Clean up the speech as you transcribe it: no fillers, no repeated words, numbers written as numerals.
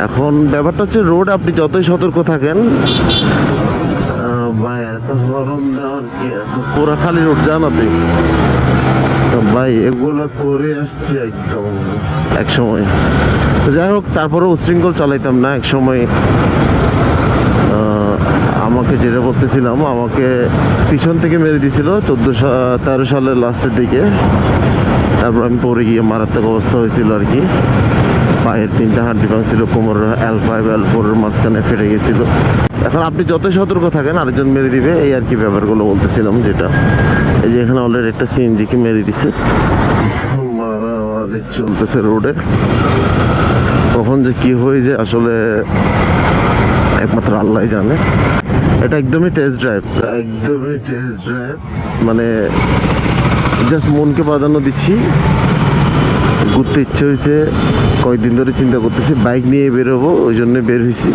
এখন ব্যাপারটা হচ্ছে রোড আপনি যতই সতর্ক থাকেন, ভাই এত গরম দেওয়ার কি আছে, পুরা খালি রোড জানাতে ভাই এগুলো করে আসছি একদম এক সময়। যাই হোক, তারপরে উচ্ছৃঙ্খল চালাইতাম না এক সময়। আমাকে যেটা বলতেছিলাম, আমাকে পিছন থেকে মেরে দিয়েছিল 13 সালের লাস্টের দিকে। তারপর আমি পড়ে গিয়ে মারাত্মক অবস্থা হয়েছিল আর কি। পায়ের 3টা হাড্ডি ভাঙছিল, কোমরের L5 L4 এর মাঝখানে ফেটে গেছিল। এখন আপনি যতই সতর্ক থাকেন আরেকজন মেরে দিবে, এই আর কি ব্যাপারগুলো বলতেছিলাম। যেটা এই যে এখানে অলরেডি একটা সিএনজিকে মেরে দিছে, মারামারি চলতেছে রোডে। কখন যে কি হয়ে যায় আসলে একমাত্র আল্লাহ জানে। এটা একদমই টেস্ট ড্রাইভ, মানে জাস্ট মনকে প্রাধান্য দিচ্ছি। ঘুরতে ইচ্ছে হয়েছে, কয়েকদিন ধরে চিন্তা করতেছি বাইক নিয়ে বেরোবো, ওই জন্য বের হয়েছি।